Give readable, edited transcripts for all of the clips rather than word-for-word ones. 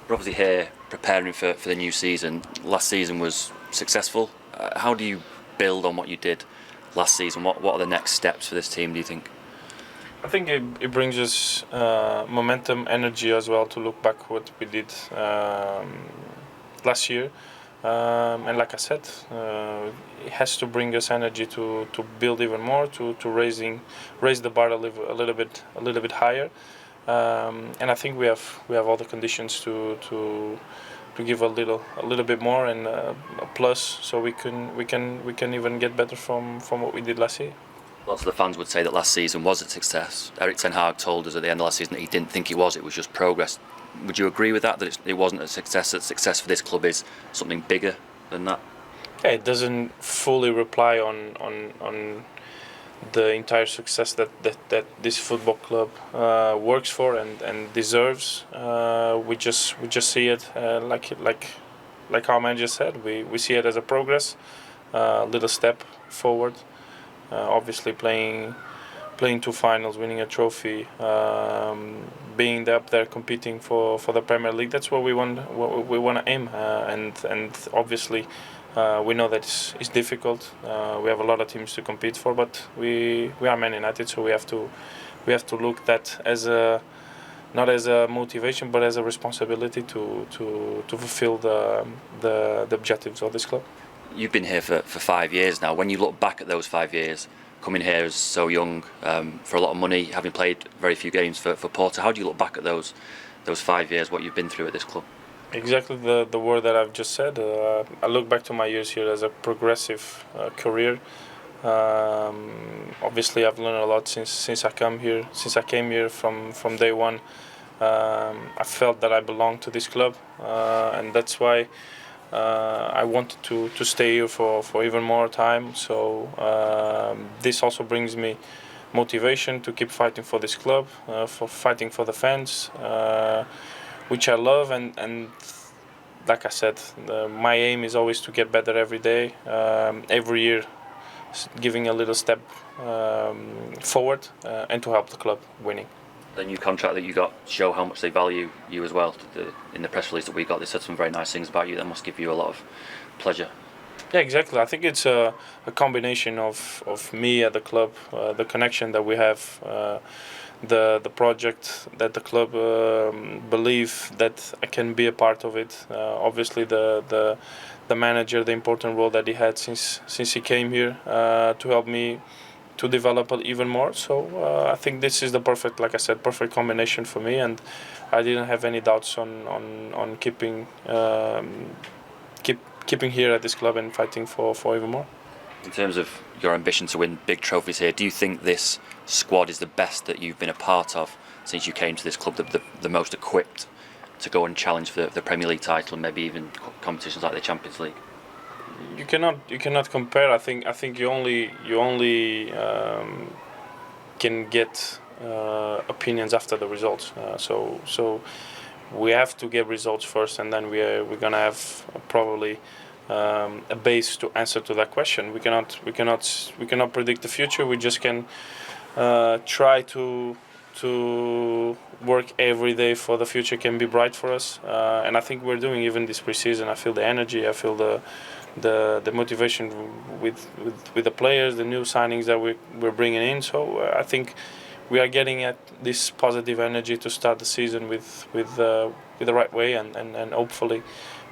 We're obviously here preparing for the new season. Last season was successful. How do you build on what you did last season? What are the next steps for this team, do you think? I think it brings us momentum, energy as well to look back what we did last year. And like I said, it has to bring us energy to build even more, to raise the bar a little bit higher. And I think we have all the conditions to give a little bit more and a plus, so we can even get better from what we did last year. Lots of the fans would say that last season was a success. Erik ten Hag told us at the end of last season that he didn't think it was just progress. Would you agree with that it wasn't a success, that success for this club is something bigger than that? Yeah, it doesn't fully reply on the entire success that this football club works for and deserves. We just see it like our manager said. We see it as a progress, little step forward. Obviously playing 2 finals, winning a trophy, being up there competing for the Premier League. That's what we want to aim. And obviously we know that it's difficult. We have a lot of teams to compete for, but we are Man United, so we have to look that as not as a motivation, but as a responsibility to fulfill the objectives of this club. You've been here for 5 years now. When you look back at those 5 years, coming here as so young, for a lot of money, having played very few games for Porto, how do you look back at those 5 years, what you've been through at this club? Exactly the word that I've just said. I look back to my years here as a progressive career. Obviously, I've learned a lot since I came here from day one. I felt that I belonged to this club, and that's why I wanted to stay here for even more time. So this also brings me motivation to keep fighting for this club, for fighting for the fans, which I love. And like I said, my aim is always to get better every day, every year, giving a little step forward, and to help the club winning. The new contract that you got show how much they value you as well. In the press release that we got, they said some very nice things about you. That must give you a lot of pleasure. Yeah, exactly. I think it's a combination of me at the club, the connection that we have, the project that the club believe that I can be a part of it. Obviously, the manager, the important role that he had since he came here to help me to develop it even more. So I think this is the perfect, like I said, perfect combination for me, and I didn't have any doubts on keeping here at this club and fighting for even more. In terms of your ambition to win big trophies here, do you think this squad is the best that you've been a part of since you came to this club, the most equipped to go and challenge for the Premier League title and maybe even competitions like the Champions League? You cannot compare. I think you only can get opinions after the results. So we have to get results first, and then we're gonna have probably a base to answer to that question. We cannot predict the future. We just can try to work every day for the future can be bright for us, and I think we're doing even this preseason. I feel the energy. I feel the motivation with the players, the new signings that we're bringing in. So I think we are getting at this positive energy to start the season with the right way, and hopefully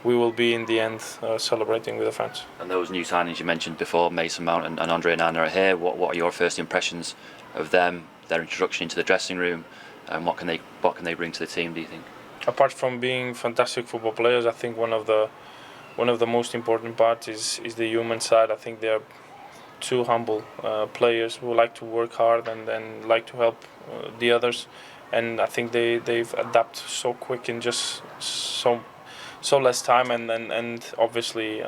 we will be in the end celebrating with the fans. And those new signings you mentioned before, Mason Mount and Andre Nana are here. What are your first impressions of them, their introduction into the dressing room, and what can they bring to the team, do you think? Apart from being fantastic football players, I think one of the most important parts is the human side. I think they are 2 humble players who like to work hard and like to help the others, and I think they've adapted so quick in just so less time, and obviously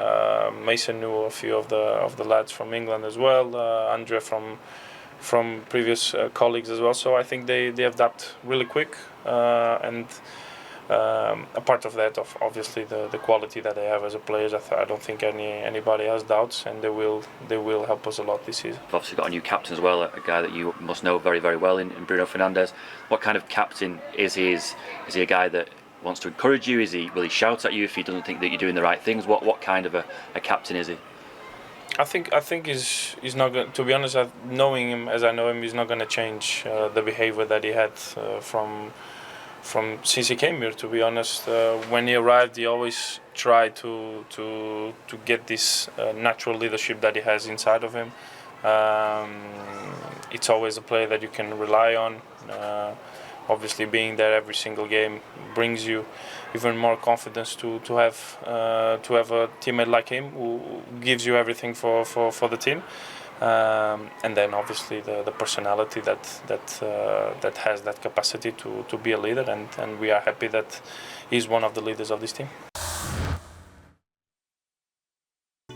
Mason knew a few of the lads from England as well, Andrea from previous colleagues as well. So I think they adapt really quick, and a part of that, obviously the quality that they have as a players. I don't think anybody has doubts, and they will help us a lot this season. You've obviously got a new captain as well, a guy that you must know very, very well in Bruno Fernandes. What kind of captain is he? Is he a guy that wants to encourage you? Will he shout at you if he doesn't think that you're doing the right things? What kind of a captain is he? I think he's not going. To be honest, knowing him as I know him, he's not going to change the behavior that he had from since he came here. To be honest, when he arrived, he always tried to get this natural leadership that he has inside of him. It's always a player that you can rely on. Obviously, being there every single game brings you even more confidence to have a teammate like him who gives you everything for the team. And then obviously the personality that has that capacity to be a leader, and we are happy that he's one of the leaders of this team.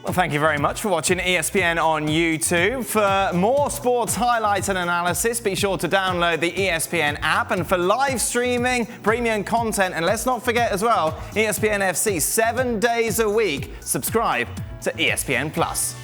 Well, thank you very much for watching ESPN on YouTube. For more sports highlights and analysis, be sure to download the ESPN app. And for live streaming, premium content, and let's not forget as well, ESPN FC 7 days a week. Subscribe to ESPN Plus.